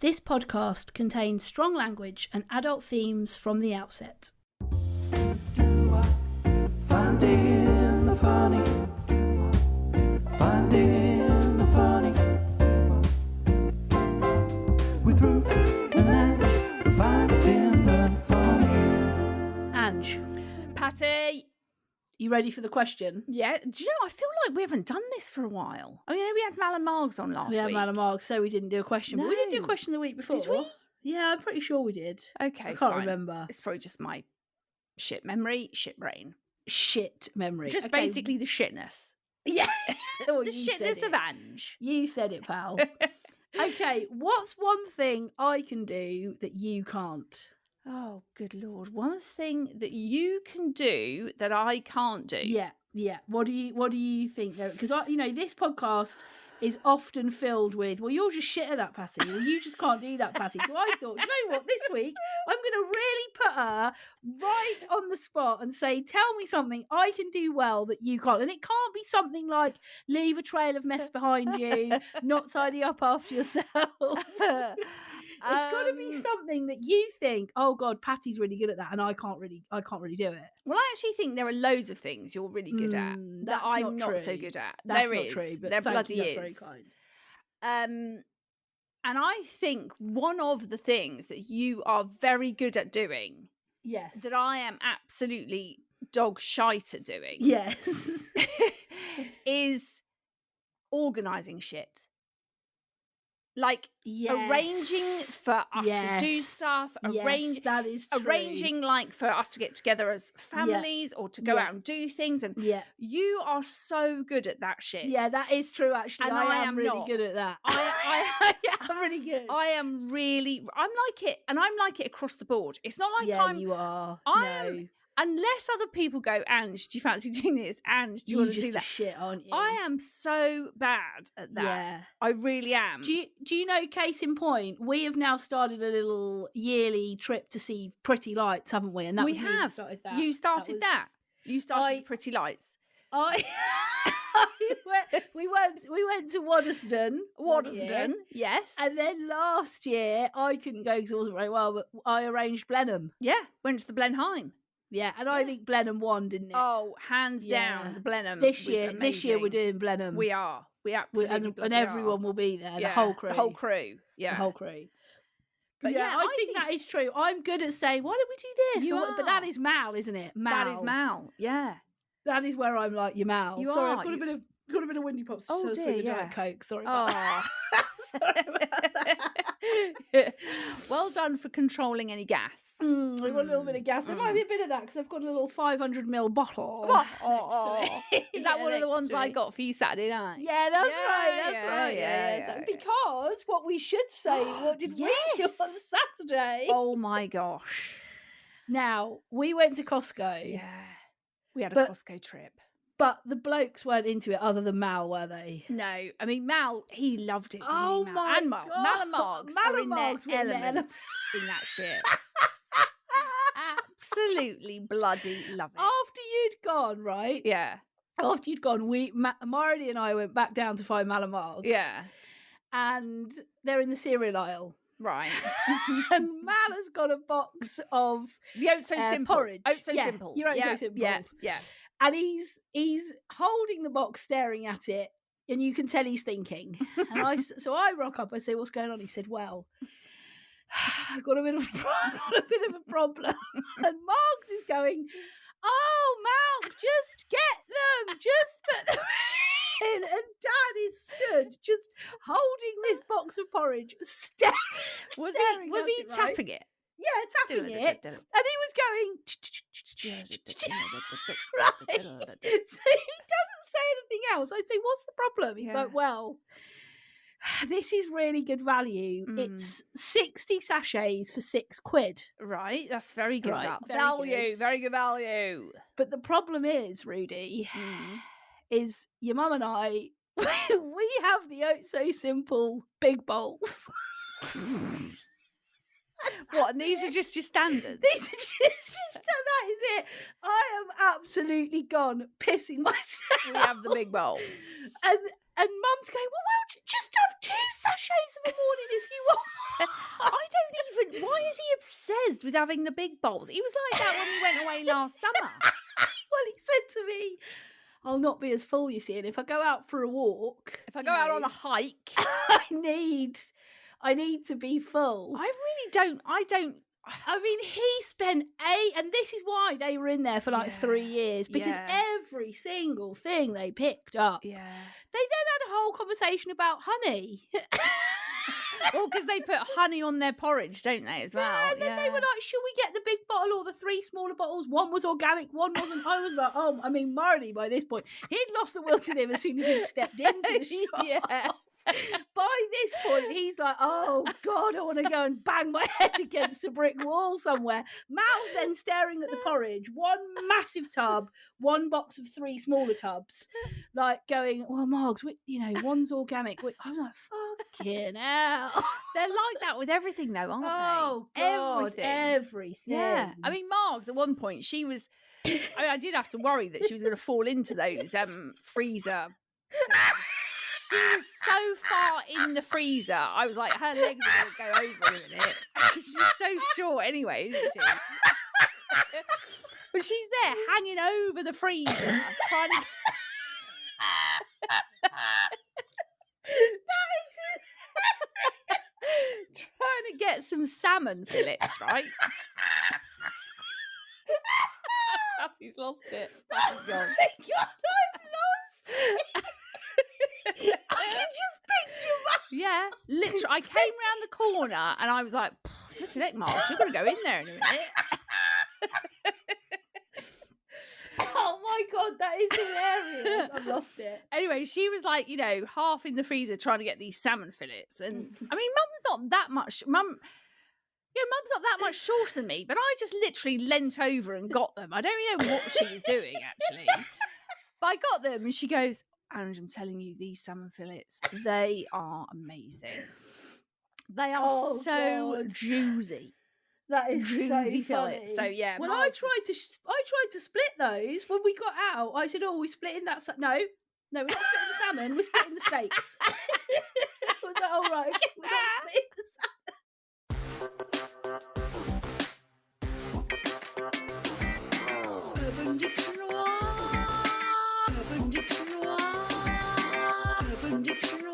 This podcast contains strong language and adult themes from the outset. Finding the funny. Finding the funny. With Ruth and Ange. Finding the funny. Ange, Patty. you ready for the question? Yeah. Do you know, I feel like we haven't done this for a while. I mean, we had Mal and Margs on last week. We had Margs, so we didn't do a question. But we did do a No. question the week before. Did we? Yeah, I'm pretty sure we did. Okay, I can't fine. remember. It's probably just my shit memory, shit brain. Shit memory. Just Okay. basically the shitness. Yeah. Oh, The you said shitness of it. Ange. You said it, pal. Okay, what's one thing I can do that you can't? Oh, good Lord. One thing that you can do that I can't do. Yeah. What do you think though? Because this podcast is often filled with, well, you're just shit at that, Patty. Well, you just can't do that, Patty. So I thought, you know what? This week I'm going to really put her right on the spot and say, tell me something I can do well that you can't. And it can't be something like leave a trail of mess behind you, not tidy up after yourself. It's got to be something that you think, oh God, Patty's really good at that, and I can't really do it. Well, I actually think there are loads of things you're really good at that that's I'm not not so true. good at. That's There not is. true, but there thank bloody you, is. that's very kind. And I think one of the things that you are very good at doing Yes. that I am absolutely dog shite at doing Yes. is organising shit. Like arranging for us to do stuff, that is true. arranging like for us to get together as families or to go out and do things. And you are so good at that shit. Yeah, that is true. Actually, And I I am am really not. good at that. I'm really good. I'm like it, and I'm like it across the board. It's not like you are. Unless other people go, Ange, do you fancy doing this? Ange, do you want to do that? Shit, aren't you? I am so bad at that. Yeah. I really am. Do you know, case in point, we have now started a little yearly trip to see Pretty Lights, haven't we? And that we was me have. that started that. You started that. You started Pretty Lights. We went to Waddesdon, yes. and then last year I couldn't go because it wasn't very well, but I arranged Blenheim. Yeah, went to the Blenheim. Yeah, and I think Blenheim won, didn't it? Oh, hands down, the Blenheim. This was year amazing. we're doing Blenheim. We are. We absolutely and everyone will be there. Yeah, the whole crew. The whole crew. Yeah, the whole crew. But yeah, I think that is true. I'm good at saying, why don't we do this? You are. But that is Mal, isn't it? Mal. That is Mal. Yeah. That is where I'm like your Mal. You Sorry, are. I've got a bit of windy pops. Oh so dear, a yeah. Diet Coke. Sorry about that. Sorry about that. Well done for controlling any gas. We want a little bit of gas. There might be a bit of that because I've got a little 500ml bottle. Is that one of the ones I got for you Saturday night? Yeah, that's right. Yeah. Because what we should say, what did we do on Saturday? Oh my gosh. Now, we went to CostCo. Yeah. We had a Costco trip. But the blokes weren't into it other than Mal, were they? No. I mean, Mal, he loved it, didn't oh he, Mal? My and Mal. God. Mal and Margs Mal are and in Margs their were element in that shit. Absolutely bloody love it. After you'd gone, right? Yeah. After you'd gone, Marty and I went back down to find Mal and Margs. Yeah. And they're in the cereal aisle. Right. And Mal has got a box of the Oats So Simple porridge. Oats So Simple. Your Oats So Simple. Yeah. And he's holding the box, staring at it, and you can tell he's thinking. And so I rock up. I say, "What's going on?" He said, "Well, I've got a bit of a problem." And Margs is going, "Oh, Mal, just get them, just put them in." And Dad is stood just holding this box of porridge, staring. Was at he it, right? tapping it? Yeah, tapping it. And he was going right. So he doesn't say anything else. I say, "What's the problem?" He's like, "Well, this is really good value. It's 60 sachets for £6." Right, that's very good value. Very good value. But the problem is, Rudy, is your mum and I, we have the Oats So Simple big bowls. What, and these are just your standards? These are just that is it. I am absolutely gone pissing myself. We have the big bowls. And Mum's going, well, just have 2 sachets of a morning if you want. is he obsessed with having the big bowls? He was like that when we went away last summer. Well, he said to me, I'll not be as full, you see, and if I go out for a walk, If I go out on a hike, I need to be full. I mean, he spent and this is why they were in there for like 3 years, because every single thing they picked up. Yeah. They then had a whole conversation about honey. Well, because they put honey on their porridge, don't they, as well? Yeah, and then they were like, should we get the big bottle or the 3 smaller bottles? One was organic, one wasn't. I was like, oh, I mean, Marley, by this point, he'd lost the will to live as soon as he'd stepped into the shop. Yeah. By this point, he's like, oh, God, I want to go and bang my head against a brick wall somewhere. Mal's then staring at the porridge, one massive tub, one box of 3 smaller tubs, like going, well, Margs, one's organic. I'm like, fucking hell. They're like that with everything, though, aren't they? Oh, God, everything. Yeah. I mean, Margs, at one point, she was... I did have to worry that she was going to fall into those freezer things. She was so far in the freezer. I was like, her legs are going to go over in a minute. She's so short anyway, isn't she? But she's there hanging over the freezer, trying to get some salmon fillets, right? Patty's lost it. Patty's gone. Oh my God, I've lost it. I can just picture my... Yeah, literally. I came round the corner and I was like, "Look at Marge, you're going to go in there in a minute." Oh my God, that is hilarious. I've lost it. Anyway, she was like, half in the freezer trying to get these salmon fillets. And I mean, Mum's not that much. Mum's not that much shorter than me, but I just literally leant over and got them. I don't really know what she was doing, actually. But I got them and she goes, Ange, I'm telling you, these salmon fillets, they are amazing. They are so juicy. That is juicy so fillets. funny. So yeah, when I tried to split those when we got out. I said, "Oh, we're splitting that." No, we're not splitting the salmon. We're splitting the steaks. I was like, "All right, okay, we're not splitting the salmon." Urban Dictionary. Urban Dictionary. Urban Dictionary.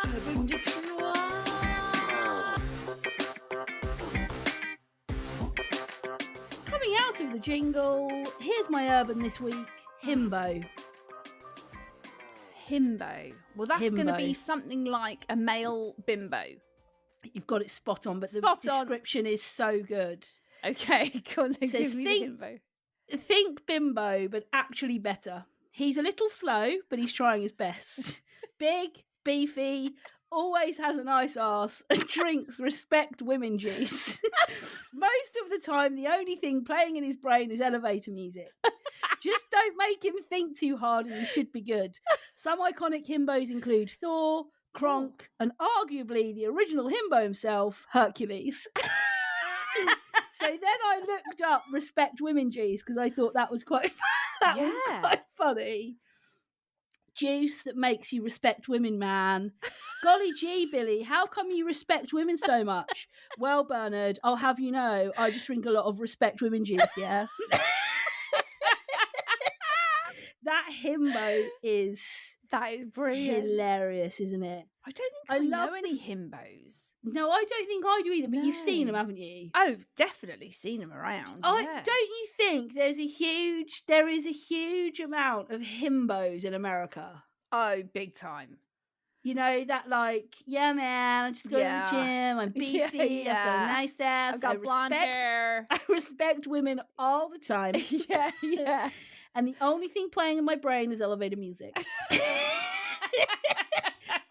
Urban Dictionary. Coming out of the jingle, here's my urban this week, himbo. Himbo. Well, that's going to be something like a male bimbo. You've got it spot on, but the description is so good. Okay, go on then, give me the himbo. Think bimbo, but actually better. He's a little slow, but he's trying his best. Big, beefy, always has a nice arse, and drinks respect women juice. Most of the time, the only thing playing in his brain is elevator music. Just don't make him think too hard and he should be good. Some iconic himbos include Thor, Kronk, and arguably the original himbo himself, Hercules. So then I looked up respect women juice because I thought that was quite was quite funny. Juice that makes you respect women, man. Golly gee, Billy, how come you respect women so much? Well, Bernard, I'll have you know, I just drink a lot of respect women juice, yeah? That himbo is... That is brilliant. Hilarious, isn't it? I don't think I know any himbos. No, I don't think I do either, but you've seen them, haven't you? Oh, definitely seen them around. Don't you think there is a huge amount of himbos in America? Oh, big time. You know, that like, yeah, man, I just go to the gym, I'm beefy, I've got a nice ass, I've got blonde hair. I respect women all the time. Yeah. And the only thing playing in my brain is elevator music.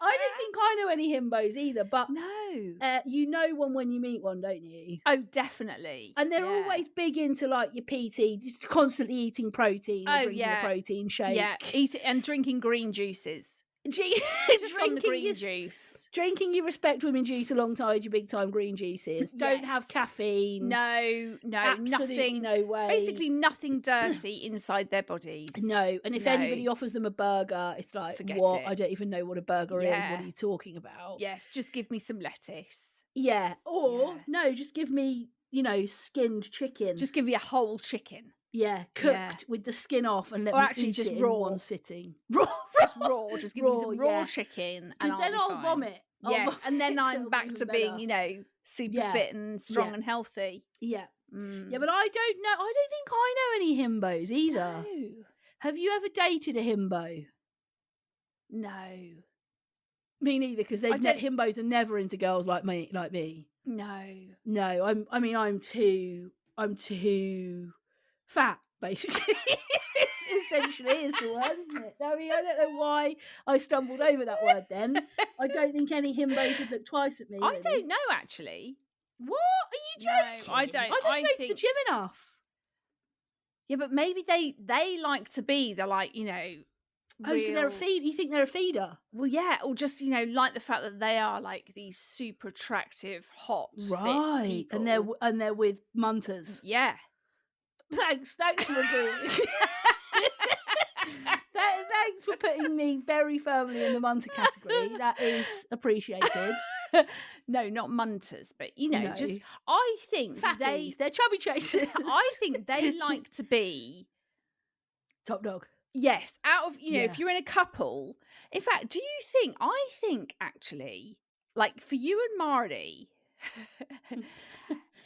I don't think I know any himbos either, but no, you know one when you meet one, don't you? Oh, definitely. And they're always big into like your PT, just constantly eating protein, or drinking a protein shake. Yeah, eat it and drinking green juices. Just on the green juice. Drinking your respect women juice alongside your big time green juices. Don't have caffeine. No, Absolutely nothing. no way. Basically, nothing dirty inside their bodies. No, and if anybody offers them a burger, it's like, Forget what? it. I don't even know what a burger is. Yeah. What are you talking about? Yes, just give me some lettuce. Yeah. Or, Yeah. no, just give me, skinned chicken. Just give me a whole chicken. Yeah, cooked with the skin off and let Or me actually eat just it raw. in one sitting. Raw. Just raw. Just give me the raw yeah. chicken. Because then I'll vomit. Yeah, and then so I'm it'll be back even to better. being, super fit and strong and healthy. Yeah. Mm. Yeah, but I don't know. I don't think I know any himbos either. No. Have you ever dated a himbo? No. Me neither, because himbos are never into girls like me. No. No, I'm too fat, basically. It's essentially is the word, isn't it? I mean, I don't know why I stumbled over that word then. I don't think any himbos would look twice at me. I really. don't know, actually. What? Are you joking? No, I don't. I don't go to the gym enough. Yeah, but maybe they like to be the Oh, so they're a feed. You think they're a feeder? Well, yeah, or just like the fact that they are like these super attractive, hot, fit people. and they're with munters. Yeah. Thanks for agreeing. Thanks for putting me very firmly in the munter category. That is appreciated. No, not munters, but No. just I think Fatties, they're chubby chasers. I think they like to be top dog. Yes, out of if you're in a couple. In fact, I think actually, like for you and Marty,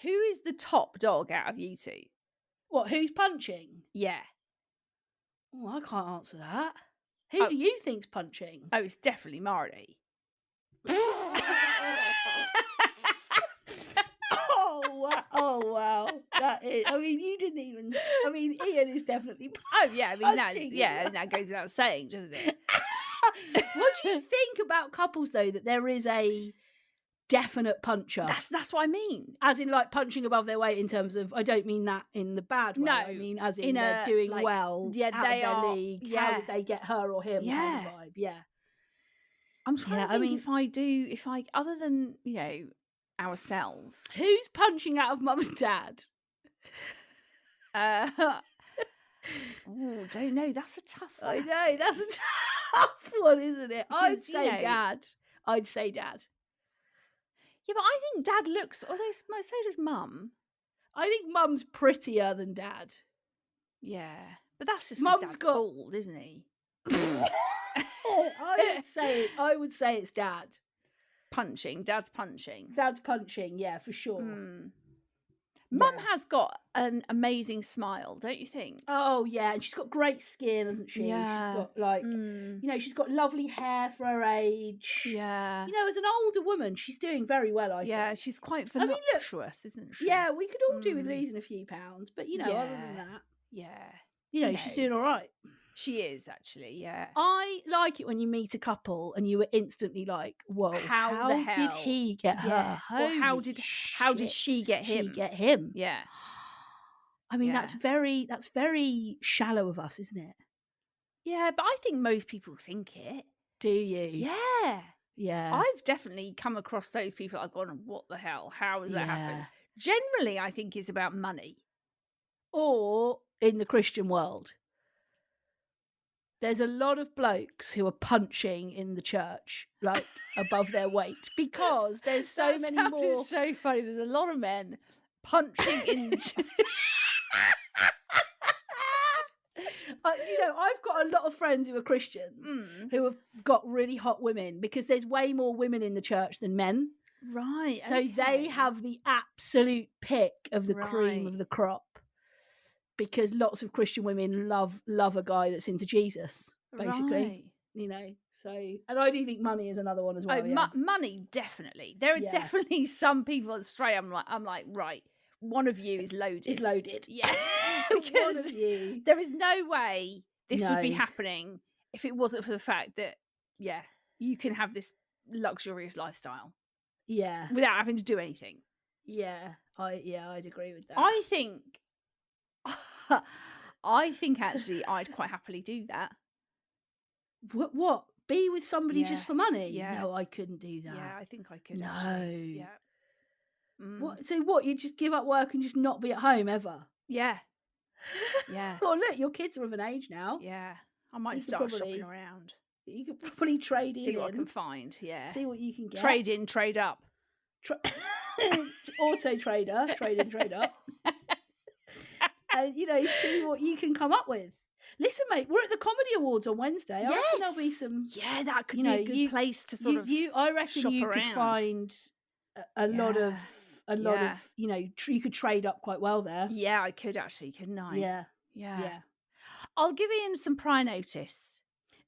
who is the top dog out of you two? What? Who's punching? Yeah. Oh, I can't answer that. Who do you think's punching? Oh, it's definitely Marty. Oh wow! That is. I mean, you didn't even. I mean, Ian is definitely. Oh yeah, I mean punching. that goes without saying, doesn't it? What do you think about couples though? That there is a definite puncher. That's what I mean. As in, like punching above their weight in terms of. I don't mean that in the bad way. No, I mean as in they're doing well. Yeah, out they of their are. league. Yeah. How did they get her or him? Yeah. Kind of vibe. Yeah. I'm trying to think if I other than ourselves. Who's punching out of mum and dad? Don't know. That's a tough one. I know, that's a tough one, isn't it? I'd Because, say dad. I'd say dad. Yeah, but I think dad looks, although so does mum. I think mum's prettier than dad. Yeah. But that's just Mum's because dad's got- bald, isn't he? I would say it's dad. Punching. Dad's punching. Dad's punching, yeah, for sure. Mum Yeah. has got an amazing smile, don't you think? Oh yeah, and she's got great skin, hasn't she? Yeah. She's got like she's got lovely hair for her age. Yeah. As an older woman, she's doing very well, I Yeah, think. she's quite I mean, look- voluptuous, isn't she? Yeah, we could all do with losing a few pounds, but other than that, Yeah. she's doing all right. She is actually, yeah. I like it when you meet a couple and you were instantly like, "Whoa, How the did hell? he get Yeah. her? Or how Holy did she shit, get him? She get him? Yeah. I mean, Yeah. that's very shallow of us, isn't it? Yeah, but I think most people think it. Do you? Yeah. Yeah. I've definitely come across those people I've gone, what the hell? How has that happened? Generally, I think it's about money. Or in the Christian world, there's a lot of blokes who are punching in the church, like above their weight, because there's so That many sounds more. so funny. There's a lot of men punching in the church. I've got a lot of friends who are Christians who have got really hot women because there's way more women in the church than men. Right. So they have the absolute pick of the cream Right. of the crop because lots of Christian women love a guy that's into Jesus, basically. Right. So, and I do think money is another one as well. Oh, yeah. money, definitely. There are Yeah. definitely some people that straight. I'm like, right, one of you is loaded. Is loaded. Yeah. One Because of you. there is no way this would be No. happening if it wasn't for the fact that, you can have this luxurious lifestyle Yeah. without having to do anything. Yeah. I'd agree with that. I think actually I'd quite happily do that. What? be with somebody Yeah. just for money. Yeah. No, I couldn't do that. Yeah, I think I could. No. Actually. Yeah. Mm. So what? You just give up work and just not be at home ever? Yeah. Yeah. Well, look, your kids are of an age now. Yeah. I might You could start probably- shopping around. You could probably trade See in. what I can find. Yeah. See what you can get. Trade in, trade up. Auto trader, trade in, trade up. And, see what you can come up with. Listen, mate, we're at the Comedy Awards on Wednesday. I reckon there'll be some... Yeah, that could be a good place to sort of I reckon shop you around. could find a lot of, you could trade up quite well there. Yeah, I could actually, couldn't I? Yeah. Yeah. I'll give Ian some prior notice.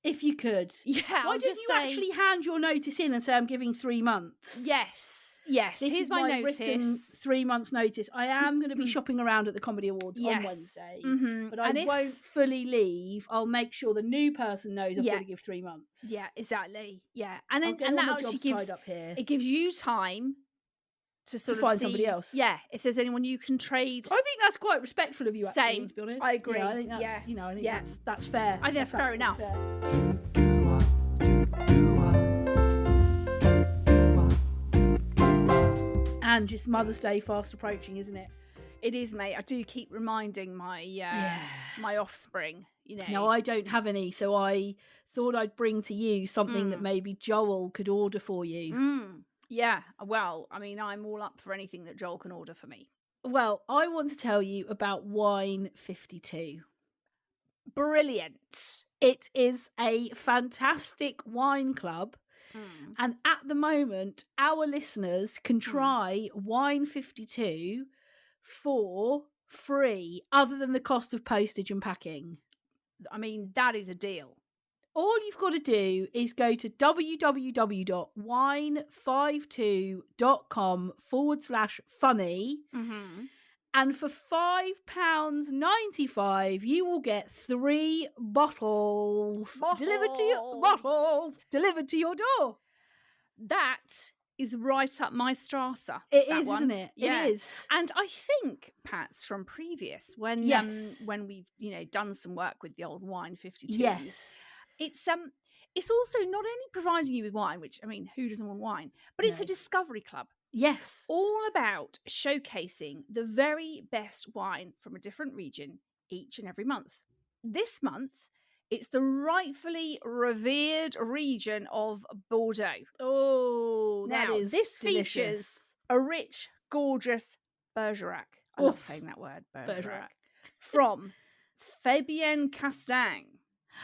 If you could. Yeah, Why didn't you actually hand your notice in and say, I'm giving 3 months? Yes. This Here's is my written notice. 3 months notice. I am going to be shopping around at the Comedy Awards on Wednesday. Mm-hmm. But I won't fully leave. I'll make sure the new person knows I've got to give 3 months. Yeah, exactly. Yeah. And I'll then get and all that my actually jobs gives tied up here. it gives you time to sort of find see, somebody else. Yeah, if there's anyone you can trade. I think that's quite respectful of you, actually, Same. to be honest. I agree. I think that's, I think that's fair. I think that's fair absolutely enough. fair. And it's Mother's Day fast approaching, isn't it? It is, mate. I do keep reminding my my offspring, No, I don't have any, so I thought I'd bring to you something that maybe Joel could order for you. Yeah, well, I mean, I'm all up for anything that Joel can order for me. Well, I want to tell you about Wine 52. Brilliant. It is a fantastic wine club. And at the moment, our listeners can try Wine 52 for free, other than the cost of postage and packing. I mean, that is a deal. All you've got to do is go to www.wine52.com/funny. And for £5.95, you will get 3 bottles delivered to your door. That is right up my strata. It that is, one. isn't it? Yeah. It is. And I think, Pats, from previous, when we've done some work with the old Wine 52s, it's also not only providing you with wine, which, I mean, who doesn't want wine, but it's a discovery club. Yes. All about showcasing the very best wine from a different region each and every month. This month, it's the rightfully revered region of Bordeaux. Oh, This delicious. features a rich, gorgeous Bergerac. I love saying that word, Bergerac. From Fabienne Castan,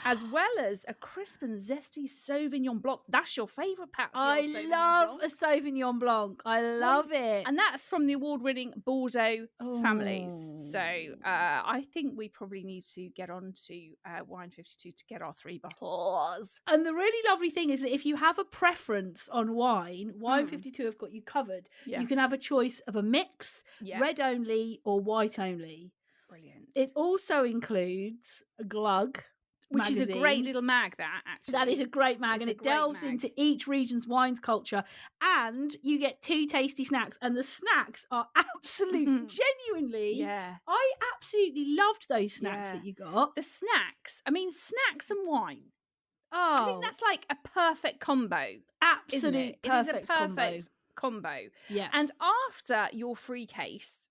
as well as a crisp and zesty Sauvignon Blanc. That's your favourite, Pat. I love a Sauvignon Blanc. I love it. And that's from the award-winning Bordeaux families. So I think we probably need to get on to Wine 52 to get our 3 bottles. And the really lovely thing is that if you have a preference on wine, Wine 52 have got you covered. Yeah. You can have a choice of a mix, red only or white only. Brilliant. It also includes a Glug, which magazine. is a great little mag, that, actually. That is a great mag, and it delves into each region's wines culture, and you get 2 tasty snacks, and the snacks are absolutely, genuinely, I absolutely loved those snacks that you got. The snacks, I mean, snacks and wine. Oh, I think that's like a perfect combo. Absolute It is a perfect combo. Yeah. And after your free case,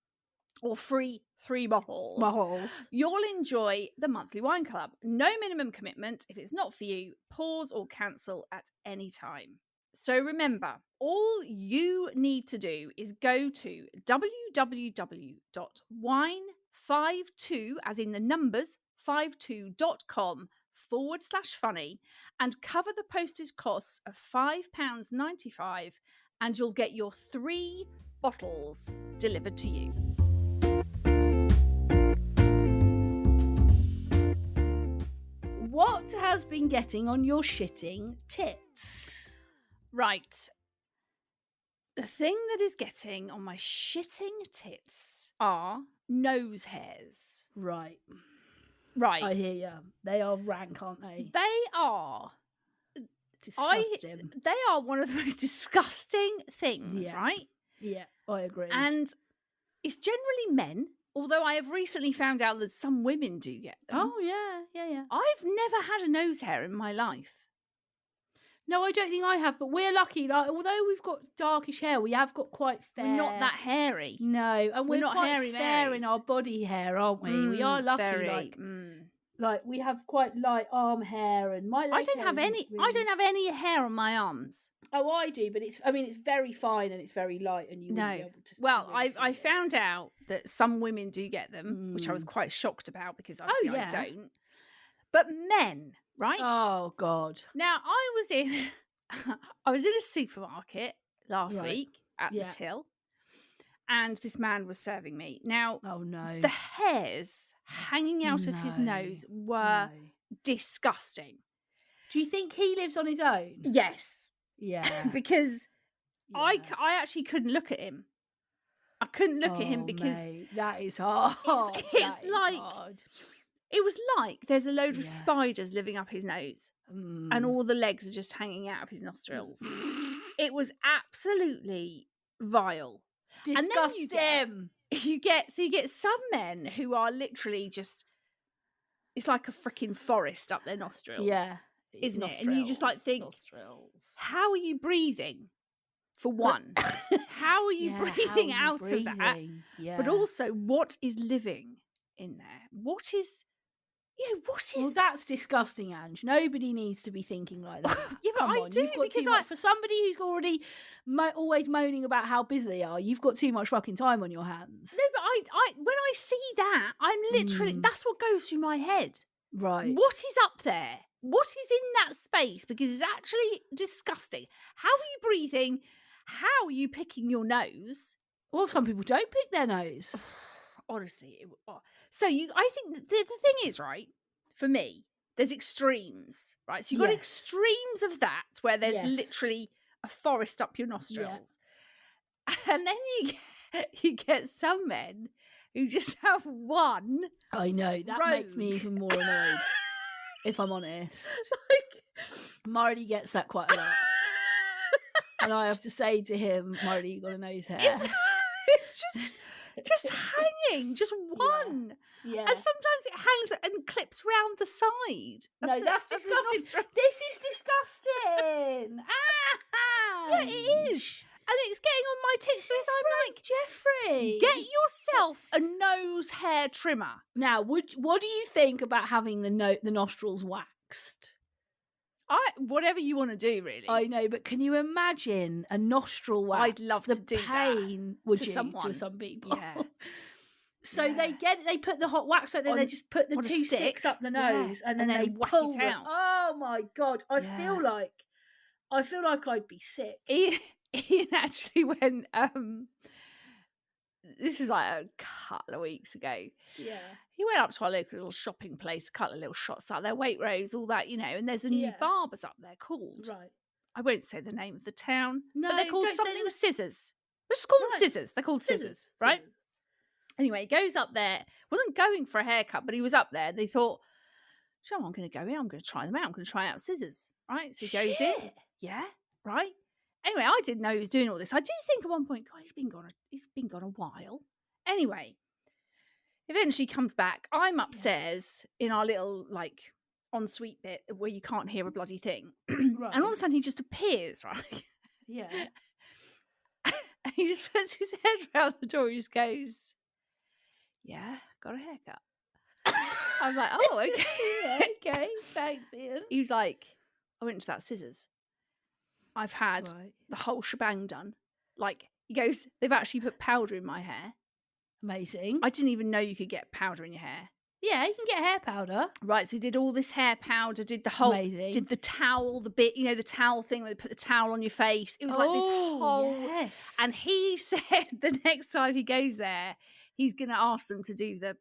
or free 3 bottles, you'll enjoy the monthly wine club. No minimum commitment. If it's not for you, pause or cancel at any time. So remember, all you need to do is go to www.wine52, as in the numbers, 52.com/funny, and cover the postage costs of £5.95, and you'll get your 3 bottles delivered to you. What has been getting on your shitting tits? Right. The thing that is getting on my shitting tits are nose hairs. Right. I hear you. They are rank, aren't they? They are disgusting. They are one of the most disgusting things, right? Yeah, I agree. And it's generally men, although I have recently found out that some women do get them. Oh, yeah. I've never had a nose hair in my life. No, I don't think I have, but we're lucky. Like, although we've got darkish hair, we have got quite fair. We're not that hairy. No, and We're we're not quite hairy fair Marys. in our body hair, aren't we? We are lucky. Very. Like we have quite light arm hair, and my leg I don't hair have isn't any. really- I don't have any hair on my arms. Oh, I do, but it's very fine and it's very light, and you wouldn't be No. able to. Well, really see I it. found out that some women do get them, which I was quite shocked about because obviously yeah. I don't. But men, right? Oh God. Now I was in a supermarket last Right. week at Yeah. the till, and this man was serving me. Now Oh no. the hairs hanging out of his No. nose were No. disgusting. Do you think he lives on his own? Yes, Yeah. because I Yeah. actually couldn't look at him. I couldn't look at him Oh, because mate, that is hard. it's That is like- hard. it was like there's a load of Yeah. spiders living up his nose and Mm. all the legs are just hanging out of his nostrils. It was absolutely vile. And then Disgust you get- him. You get some men who are literally just, it's like a freaking forest up their nostrils. Yeah. Isn't it? And you just, like, think, nostrils. How are you breathing? For one, how are you Yeah, breathing how are you out of that? breathing? But Yeah. also, what is living in there? What is, Well, that's disgusting, Ange. Nobody needs to be thinking like that. Yeah, but Come I on, do you've got because too much. For somebody who's already always moaning about how busy they are, you've got too much fucking time on your hands. No, but I when I see that, I'm literally, that's what goes through my head. Right. What is up there? What is in that space? Because it's actually disgusting. How are you breathing? How are you picking your nose? Well, some people don't pick their nose. Honestly, so I think the thing is, right, for me, there's extremes, right? So you've got Yes. extremes of that where there's Yes. literally a forest up your nostrils. And then you get some men who just have one. I know. That makes me Rogue. even more annoyed, if I'm honest. Like, Marty gets that quite a lot. And I have to say to him, Marty, you got a nose hair. it's just hanging, just one. Yeah. And sometimes it hangs and clips round the side. No, that's of the disgusting. nostril. This is disgusting. Yeah, it is. And it's getting on my tits. This I'm like, Jeffrey. get yourself a nose hair trimmer. Now, what do you think about having the nostrils waxed? Whatever you want to do, really. I know, but can you imagine a nostril wax? I'd love the to do that pain would to you someone. to some people. Yeah. So Yeah. they put the hot wax out there, they just put the on a two stick. sticks up the Yeah. nose and then they whack pull it them. out. Oh my God. I Yeah. feel like I'd be sick. Ian actually went, this was like a couple of weeks ago. Yeah. He went up to our local little shopping place, a couple of little shots out there, Waitrose, all that, and there's a new Yeah. barber's up there called, Right. I won't say the name of the town, No, but they're called don't say something the- Scissors. Let's just call them Right. Scissors. They're called Scissors, right? Scissors. Anyway, he goes up there, wasn't going for a haircut, but he was up there, and they thought, sure, I'm going to go in, I'm going to try them out, I'm going to try out Scissors, right? So he goes in, Shit. yeah, right? Anyway, I didn't know he was doing all this. I did think at one point, God, he's been gone a while. Anyway, eventually comes back. I'm upstairs in our little, like, ensuite bit where you can't hear a bloody thing. Right. And all of a sudden he just appears, right? Yeah. And he just puts his head around the door. He just goes, yeah, got a haircut. I was like, oh, okay. Yeah, okay. Thanks, Ian. He was like, I went to that Scissors. I've had Right. the whole shebang done. Like, he goes, they've actually put powder in my hair. Amazing. I didn't even know you could get powder in your hair. Yeah, you can get hair powder. Right, so he did all this hair powder, did the whole, Amazing. did the towel, the bit, the towel thing where they put the towel on your face. It was like this whole, Yes. and he said the next time he goes there, he's going to ask them to do the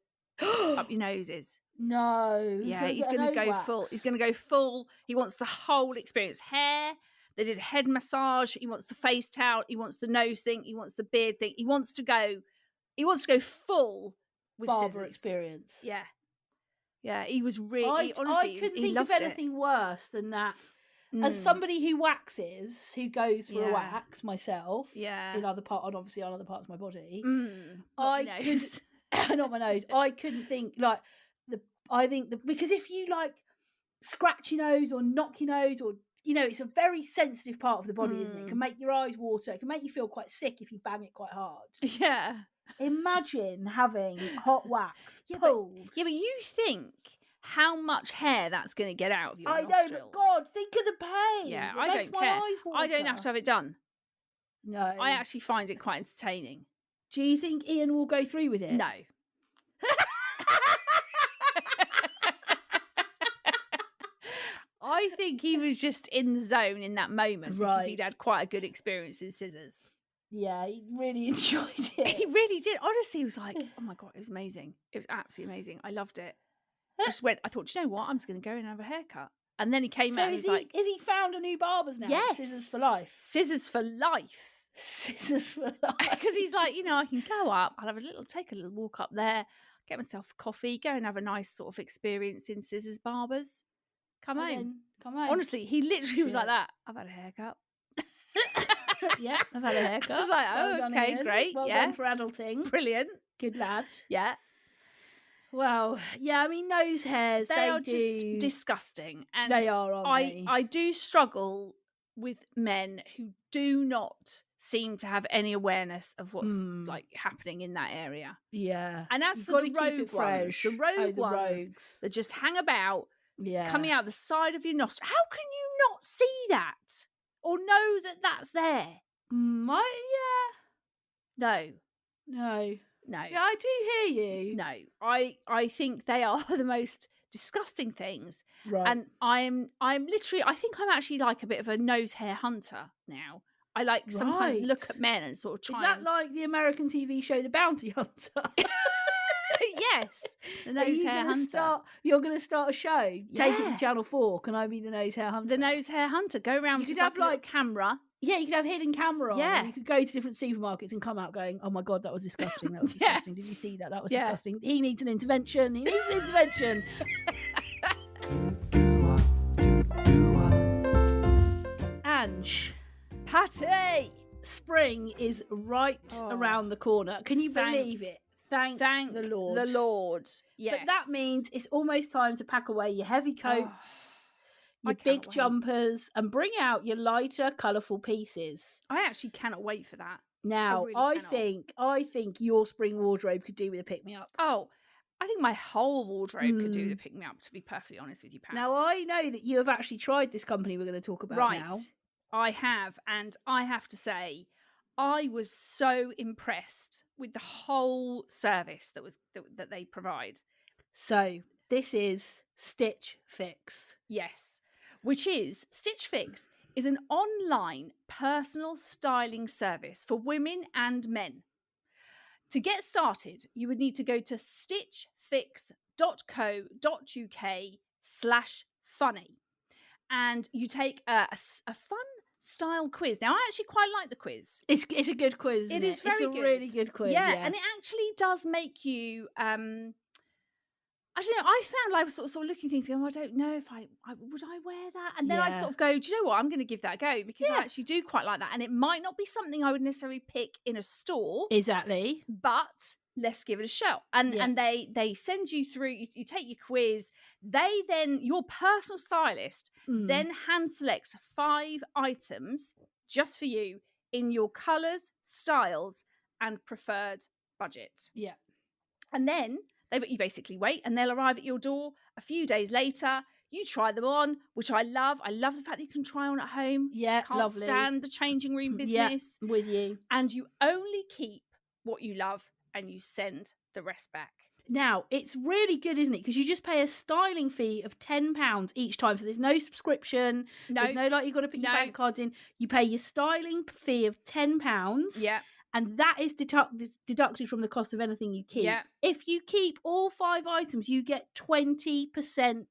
up your noses. No. Yeah, he's going to go full. He's going to go full. He wants the whole experience. Hair. They did a head massage. He wants the face towel. He wants the nose thing. He wants the beard thing. He wants to go full with barber scissors. experience. Yeah. Yeah, he was really, I honestly, couldn't he think of loved anything worse than that. it. As somebody who waxes, who goes for Yeah. a wax myself, Yeah. in other part, and obviously on other parts of my body, Not I my could nose. not my nose. I couldn't think because if you like scratch your nose or knock your nose or it's a very sensitive part of the body, isn't it? It can make your eyes water. It can make you feel quite sick if you bang it quite hard. Yeah. Imagine having hot wax pulled. But you think how much hair that's going to get out of your know, nostrils. but God, think of the pain. Yeah, It I makes don't my care. eyes I don't have water. to have it done. No. I actually find it quite entertaining. Do you think Ian will go through with it? No. I think he was just in the zone in that moment because he'd had quite a good experience in scissors. Yeah, he really enjoyed it. He really did. Honestly, he was like, oh my God, it was amazing. It was absolutely amazing. I loved it. I thought, do you know what? I'm just going to go and have a haircut. And then he came out and he's like... Is he found a new barber's now? Yes. Scissors for life. Scissors for life. Scissors for life. Because he's like, I can go up, I'll take a little walk up there, get myself a coffee, go and have a nice sort of experience in scissors barbers. Come home. Honestly, he literally was like that. I've had a haircut. Yeah, I've had a haircut. I was like, oh, well okay, Ian. great. Well done for adulting. Brilliant. Good lad. Yeah. Well, yeah, I mean, nose hairs, they are just disgusting. And they are, aren't they? I do struggle with men who do not seem to have any awareness of what's like happening in that area. Yeah. And as for the rogue ones that just hang about, coming out the side of your nostril, how can you not see that or know that that's there? No. Yeah, I do hear you. No, I think they are the most disgusting things. Right. And I'm literally, I think I'm actually like a bit of a nose hair hunter now. I like sometimes look at men and sort of try. Is that like the American TV show The Bounty Hunter? Yes, the nose hair hunter. You're going to start a show. Take it to Channel 4. Can I be the nose hair hunter? The nose hair hunter. Go around with just like camera. Yeah, you could have hidden camera on. Yeah. You could go to different supermarkets and come out going, oh my God, that was disgusting. That was disgusting. Did you see that? That was disgusting. He needs an intervention. He needs an intervention. Ange. Patty. Spring is right around the corner. Can you believe it? Thank the Lord. The Lord. Yes. But that means it's almost time to pack away your heavy coats, your big jumpers, and bring out your lighter, colourful pieces. I actually cannot wait for that. Now, I think your spring wardrobe could do with a pick-me-up. Oh, I think my whole wardrobe could do with a pick-me-up, to be perfectly honest with you, Pat. Now, I know that you have actually tried this company we're going to talk about now. I have, and I have to say, I was so impressed with the whole service that they provide. So this is Stitch Fix. Yes, which is Stitch Fix is an online personal styling service for women and men. To get started, you would need to go to stitchfix.co.uk/funny, and you take a fun style quiz. Now, I actually quite like the quiz. It's a good quiz. It is very good. It's a really good quiz. Yeah, and it actually does make you. Actually, no, I found I was sort of looking at things, going, I don't know if I would I wear that, and then I'd sort of go, do you know what? I'm going to give that a go because I actually do quite like that, and it might not be something I would necessarily pick in a store. Exactly, but let's give it a shot. And they send you through. You take your quiz. They then your personal stylist then hand selects 5 items just for you in your colours, styles, and preferred budget. Yeah, and then you basically wait, and they'll arrive at your door a few days later. You try them on, which I love. I love the fact that you can try on at home. Yeah, can't stand the changing room business. Yeah, with you. And you only keep what you love, and you send the rest back. Now, it's really good, isn't it? Because you just pay a styling fee of £10 each time. So there's no subscription. No. There's no you've got to put your bank cards in. You pay your styling fee of £10. Yeah. And that is deducted from the cost of anything you keep. Yeah. If you keep all 5 items, you get 20%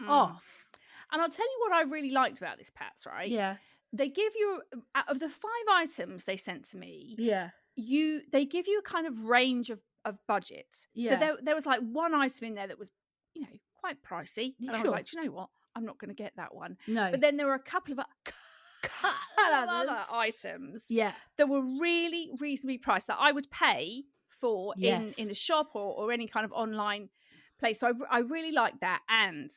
off. And I'll tell you what I really liked about this, Pats, right? Yeah. They give you, out of the 5 items they sent to me, they give you a kind of range of budget. Yeah. So there was like one item in there that was, quite pricey. And I was like, do you know what? I'm not going to get that one. No. But then there were a couple of other items that were really reasonably priced that I would pay for in a shop or any kind of online place. So I really like that. And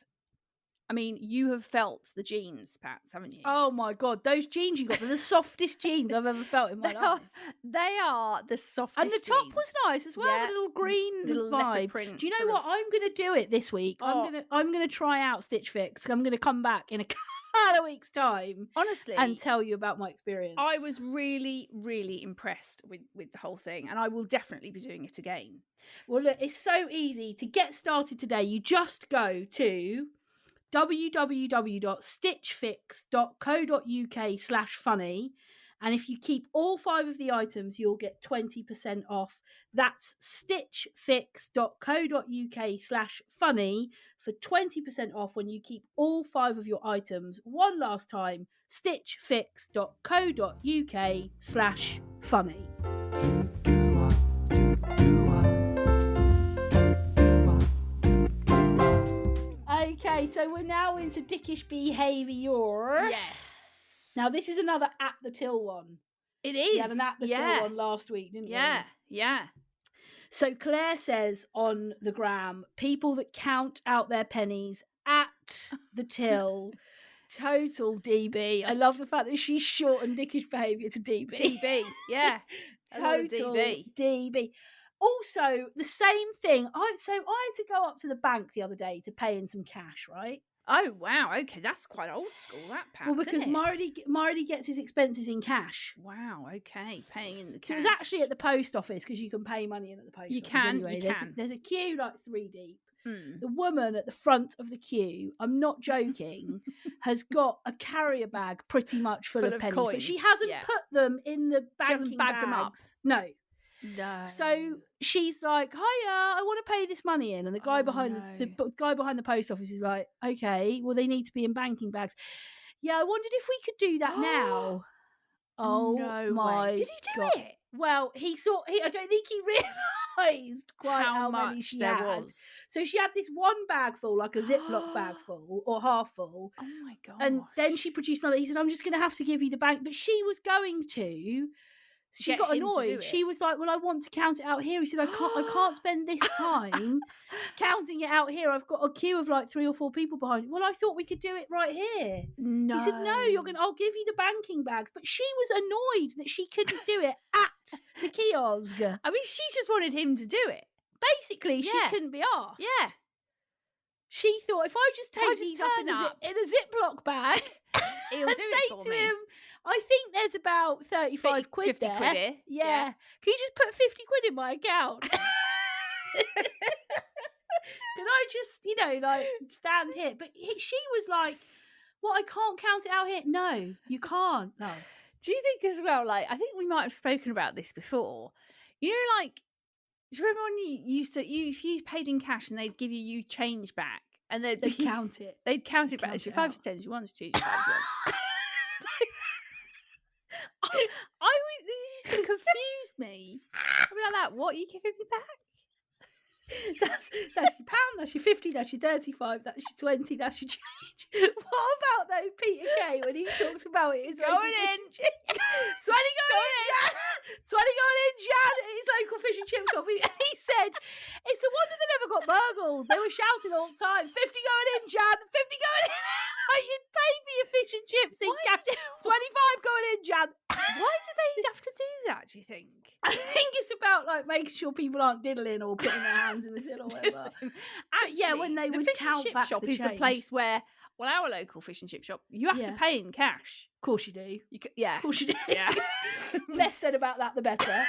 I mean, you have felt the jeans, Pats, haven't you? Oh my God, those jeans you got, they're the softest jeans I've ever felt in my life. They are the softest And the top jeans. was nice as well, Yeah, the little green little leopard vibe. print Do you know sort what? of- I'm going to do it this week. Oh. I'm gonna try out Stitch Fix. I'm going to come back in a couple of weeks' time Honestly, and tell you about my experience. I was really, really impressed with the whole thing, and I will definitely be doing it again. Well, look, it's so easy to get started today. You just go to www.stitchfix.co.uk/funny, and if you keep all 5 of the items, you'll get 20% off. That's stitchfix.co.uk/funny for 20% off when you keep all 5 of your items. One last time, stitchfix.co.uk/funny. Okay, so we're now into dickish behaviour. Yes. Now, this is another at the till one. It is. We had an at the till one last week, didn't we? Yeah. So Claire says on the gram, people that count out their pennies at the till, total DB. I love the fact that she's shortened dickish behaviour to DB. DB, yeah. Total DB. DB. Also, the same thing. I had to go up to the bank the other day to pay in some cash, right? Oh, wow. Okay, that's quite old school, that, Pat. Well, because Mardy gets his expenses in cash. Wow, okay. Paying in the cash. So it was actually at the post office because you can pay money in at the post You office. can, Anyway, you can. There's a queue like 3 deep. Hmm. The woman at the front of the queue, I'm not joking, has got a carrier bag pretty much full of pennies, but she coins, hasn't yeah. put them in the banking hasn't bagged them up. bags. No. No. So she's like, "Hiya, I want to pay this money in," and the guy behind the guy behind the post office is like, "Okay, well they need to be in banking bags." Yeah, I wondered if we could do that now. Oh no my! way. Did he do God. it? Well, I don't think he realised quite how many much she there had. was. So she had this one bag full, like a Ziploc bag full or half full. Oh my god! And then she produced another. He said, "I'm just going to have to give you the bank," but she was going to. She Get got him to do annoyed. it. She was like, "Well, I want to count it out here." He said, I can't spend this time counting it out here. I've got a queue of like 3 or 4 people behind me." Well, I thought we could do it right here. No. He said, "No, I'll give you the banking bags." But she was annoyed that she couldn't do it at the kiosk. I mean, she just wanted him to do it. Basically, she couldn't be asked. Yeah. She thought, if I just take just these up turn up. in a Ziploc bag He'll and do it say for to me. him, "I think there's about 35 quid 50 there. quid here. Yeah. Yeah. Can you just put 50 quid in my account?" Can I just, stand here? But she was like, "What, I can't count it out here?" No, you can't. No. Do you think as well, like, I think we might have spoken about this before. You know, like, do you remember when you used to, if you paid in cash and they'd give you change back and They count it. they'd count it back. Count It's your it 5 out. to 10, your 1 to 2, your 5 to 1. This used to confuse me. I'd be like that. What are you giving me back? That's your pound, that's your 50, that's your 35, that's your 20, that's your change. What about though Peter Kay when he talks about it? His local Going in. fish and chip- 20 going in, Jan! 20 going in, Jan! At his local fish and chip shop. And he said, "It's the wonder they never got burgled. They were shouting all the time, 50 going in, Jan! 50 going in!" Like, you'd pay for your fish and chips in cash. 25 going in, Jan. Why do they have to do that, do you think? I think it's about like making sure people aren't diddling or putting their hands in the till or whatever. But yeah, when they the would fish count and chip back shop the is the change. place where, well, our local fish and chip shop, you have to Yeah. pay in cash. Of course you do. Yeah. Of course you do. Yeah. Less said about that, the better.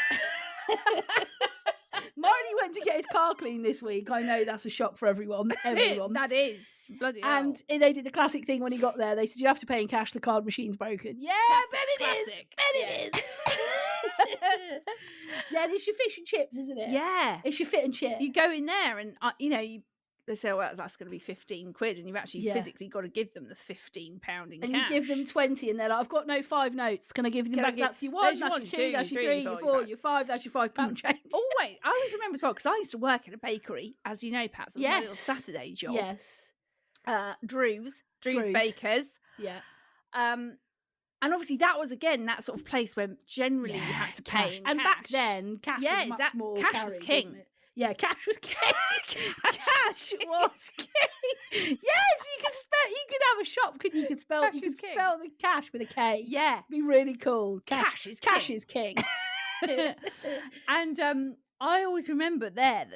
Marty went to get his car cleaned this week. I know that's a shock for everyone. That is bloody hell. And they did the classic thing when he got there. They said, "You have to pay in cash. The card machine's broken." Yeah, Classic. bet it is. Yeah, it's your fish and chips, isn't it? Yeah. It's your fit and chip. You go in there and, they say, well, that's going to be 15 quid. And you've actually Yeah. physically got to give them the £15 in and cash. you give them 20 and they're like, "I've got no 5 notes. Can I give them Can I back?" give- That's your 1, there's that's your your 2, 1, that's your 2, 3, your your 4, 4, your 5, that's your £5 change. Always. I always remember as well, because I used to work at a bakery, as you know, Pat, so my little Yes. Saturday job. Yes. Drew's Drew's. Bakers. Yeah. And obviously that was, again, that sort of place where generally you had to pay cash. in And cash. back then, cash Yeah, was much exact- more cash was carried, king. wasn't it? Yeah, cash was king. Cash was king. Yes, you could spell. You could have a shop. Could you? Could spell. Cash You is could king. spell the cash with a K. Yeah. It'd be really cool. Cash is Cash king. is king. And I always remember that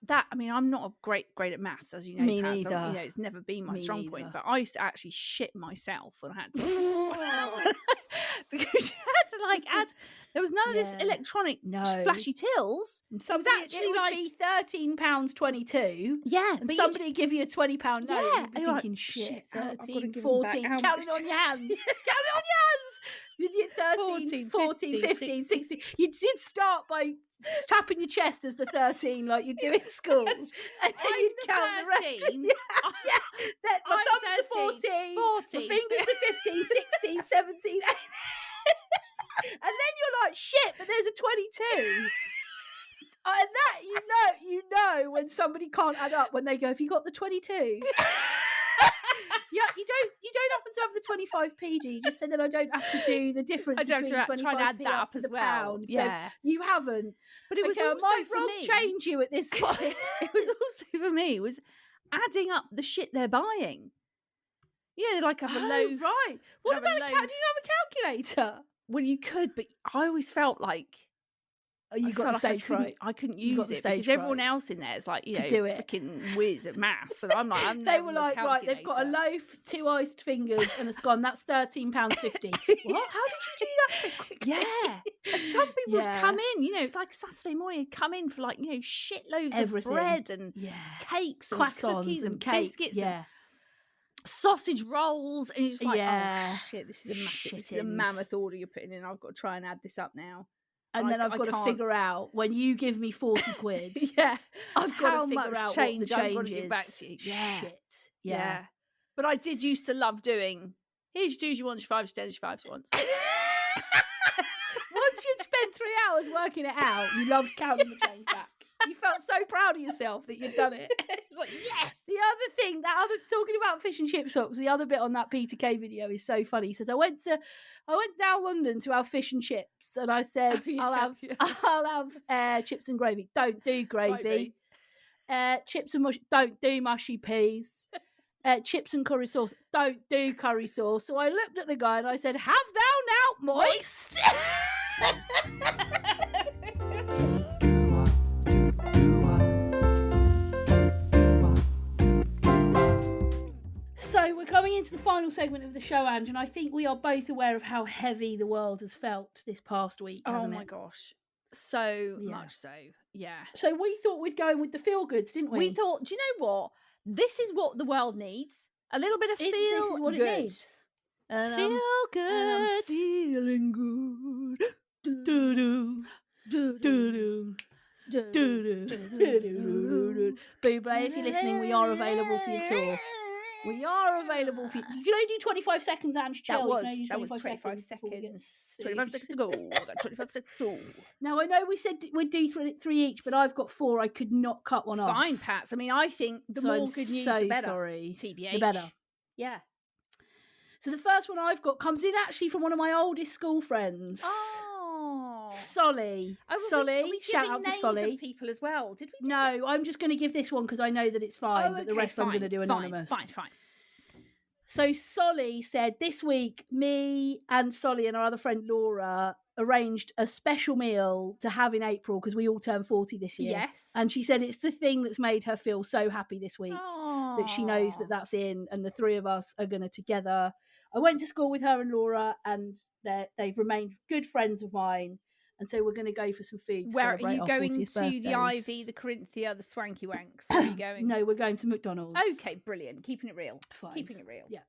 I mean, I'm not great at maths, as you know. Me Pat, so, neither. you know, it's never been my Me strong neither. point. But I used to actually shit myself when I had to because you had to like add. There was none of this Yeah. electronic No. flashy tills. Somebody, actually it would like- be £13.22. Yeah, And somebody give you a £20 note. Yeah, You'd be and you're like, thinking, shit, shit, I've gotta 13, give them back 14, how count much- it on your hands. Count it on your hands. You did 13, 14, 15, 16. You did start by tapping your chest as the 13 like you do in school. And then I'm you'd the count the rest. 13. Yeah. My I'm thumb's the 13, 14. My 14. fingers the 15, 16, 17, 18. And then you're like, shit, but there's a 22. And that you know when somebody can't add up when they go, have you got the 22? Yeah, you don't happen to have the 25p, do you? Just so that I don't have to do the difference I don't between have to 25p try and add that up to as the well. pound. So Yeah, you haven't. but it was Okay, I also might for wrong me. change you at this point. It was also for me was adding up the shit they're buying. You know, they like have a loaf. Right. What have a about do loaf. you have a calculator? Well, you could, but I always felt like Oh, you I got felt the like stage fright. I couldn't You got use the it stage because everyone fright. else in there is like, you know, Could do it. freaking whiz at maths, and I'm like, I'm They never were on a like, right, they've got a calculator. loaf, 2 iced fingers, and a scone. That's £13.50. What? How did you do that so quickly? Yeah, and some people would Yeah. come in. You know, it's like Saturday morning. They'd come in for like, you know, shitloads Everything. of bread and Yeah. cakes and Croissants cookies and cakes. biscuits and Yeah. sausage rolls, and you're just like, Yeah. oh shit, this is a massive, this is a Shittins. mammoth order you're putting in. I've got to try and add this up now. And I- then I've I got to can't- figure out when you give me 40 quid, Yeah, I've got how to figure much out change what the I've change got to give back is. to you. Yeah. Shit. Yeah. Yeah. But I did used to love doing. Here's your 2s, your 1s, your 5s, your 10s, your 5s, your 1s. Once you'd spent 3 hours working it out, you loved counting the change back. You felt so proud of yourself that you'd done it. It's like, yes. The other thing, talking about fish and chip socks, the other bit on that Peter Kay video is so funny. He says, I went down London to have fish and chips, and I said, Oh, yeah, I'll have chips and gravy. Don't do gravy. Chips and don't do mushy peas. Chips and curry sauce. Don't do curry sauce. So I looked at the guy and I said, have thou now moist? So we're coming into the final segment of the show, Ange, and I think we are both aware of how heavy the world has felt this past week, Oh hasn't my it? gosh. So Yeah. much so. Yeah. So we thought we'd go in with the feel goods, didn't we? We thought, do you know what? This is what the world needs. A little bit of feel This is what good. it needs. And Feel I'm good. feeling good. Do-do. Do-do. Do-do. Buble, if you're listening, we are available for your tour. We are available for you. You can only do 25 seconds, Ange. Chill. That You can only do was 25 before we get seconds. 25 seconds to go. I got 25 seconds to go. Now, I know we said we'd do three each, but I've got 4. I could not cut one off. Fine, Pats. I mean, I think the So more I'm good news, so the better. sorry. TBH. The better. Yeah. So the first one I've got comes in actually from one of my oldest school friends. Oh. Solly. Are Solly. we Shout giving out to names Solly. of people as well? Did we? No, I'm just going to give this one because I know that it's fine, but the rest I'm going to do anonymous. Fine. So Solly said, this week, me and Solly and our other friend Laura arranged a special meal to have in April because we all turned 40 this year. Yes. And she said it's the thing that's made her feel so happy this week. That she knows that that's in, and the 3 of us are going to together. I went to school with her and Laura, and they've remained good friends of mine. And so we're going to go for some food. To Where are celebrate you our going 40th to? The birthdays. Ivy, the Corinthia, the Swanky Wanks? Where are you going? No, we're going to McDonald's. Okay, brilliant. Keeping it real. Fine. Keeping it real. Yeah.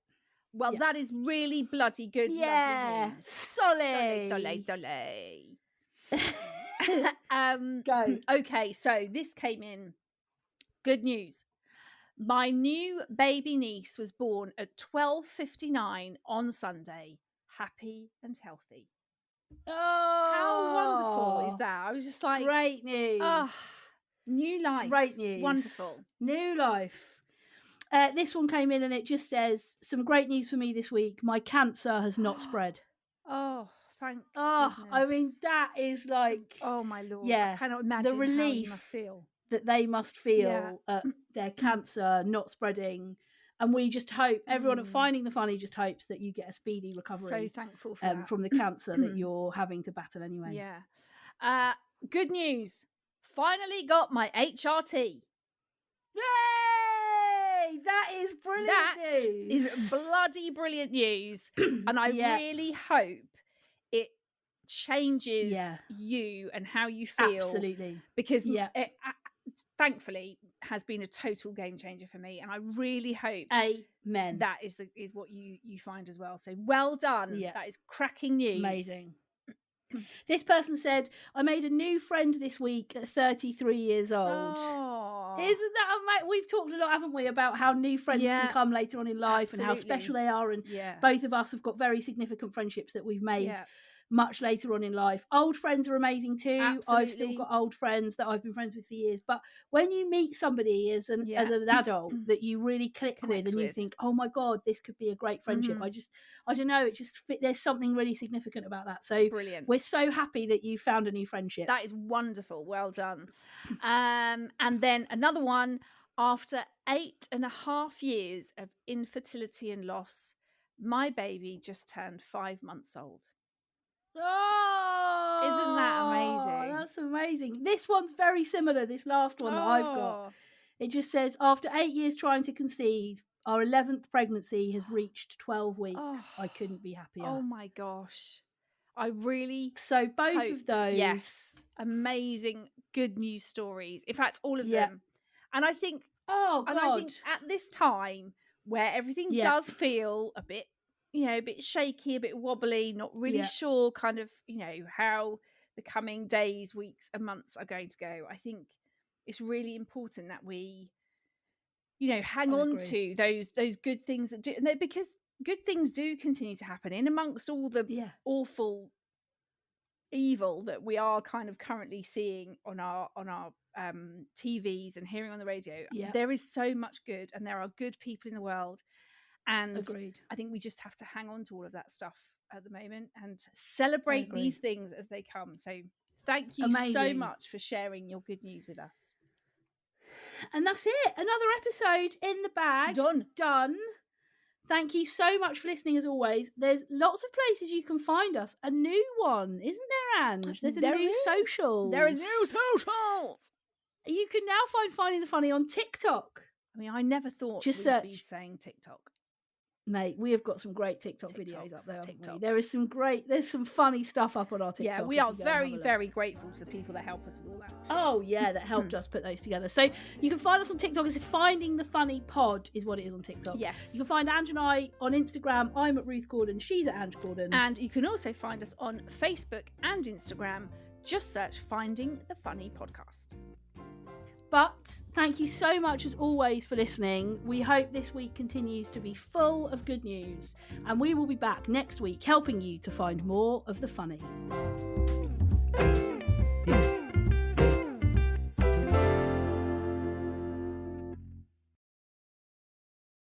Well, Yeah. that is really bloody good. Yeah, Lovely Solly. Solly. Go. Okay, so this came in. Good news. My new baby niece was born at 12:59 on Sunday. Happy and healthy. Oh, How wonderful is that? I was just like, Great news. oh, new life. Great news. Wonderful. New life. This one came in and it just says, some great news for me this week. My cancer has not spread. Oh, thank Oh, I mean, goodness. that is like Oh my lord! Yeah, I cannot imagine how you relief. must feel. that they must feel their cancer not spreading. And we just hope, everyone at Finding the Funny just hopes that you get a speedy recovery. So thankful for that. From the cancer that you're having to battle anyway. Yeah. Good news. Finally got my HRT. Yay! That is brilliant news. Is bloody brilliant news. And I really hope it changes you and how you feel. Absolutely. Because it, thankfully, has been a total game changer for me. And I really hope Amen. that is what you find as well. So well done. Yeah. That is cracking news. Amazing. This person said, I made a new friend this week at 33 years old. Oh. Isn't that amazing? We've talked a lot, haven't we, about how new friends can come later on in life and how special they are. And both of us have got very significant friendships that we've made much later on in life. Old friends are amazing too. Absolutely. I've still got old friends that I've been friends with for years. But when you meet somebody as an adult that you really click with and you think, oh my God, this could be a great friendship. I don't know, there's something really significant about that. So brilliant. We're so happy that you found a new friendship. That is wonderful. Well done. And then another one, after 8.5 years of infertility and loss, my baby just turned 5 months old. Oh, isn't that amazing? That's amazing. This one's very similar, this last one that I've got. It just says, after 8 years trying to conceive, our 11th pregnancy has reached 12 weeks. I couldn't be happier. Oh my gosh. I really So both of those. Yes. Amazing good news stories. In fact, all of them. And I think I think at this time where everything does feel a bit shaky, a bit wobbly, not really sure kind of, how the coming days, weeks and months are going to go. I think it's really important that we, hang on to those good things that do, because good things do continue to happen in amongst all the awful evil that we are kind of currently seeing on our TVs and hearing on the radio. There is so much good and there are good people in the world. And Agreed. I think we just have to hang on to all of that stuff at the moment and celebrate these things as they come. So thank you so much for sharing your good news with us. And that's it. Another episode in the bag. Done. Thank you so much for listening as always. There's lots of places you can find us. A new one, isn't there, Ange? There's new socials. There is new socials. You can now find Finding the Funny on TikTok. I mean, I never thought just we'd be saying TikTok. Mate, we have got some great TikTok videos up there. There's some funny stuff up on our TikTok. Yeah, we are very, very grateful to the people that help us with all that. Oh yeah, that helped us put those together. So you can find us on TikTok. It's Finding the Funny Pod is what it is on TikTok. Yes. You can find Ange and I on Instagram. I'm at Ruth Gordon. She's at Ange Gordon. And you can also find us on Facebook and Instagram. Just search Finding the Funny Podcast. But thank you so much as always for listening. We hope this week continues to be full of good news. And we will be back next week helping you to find more of the funny.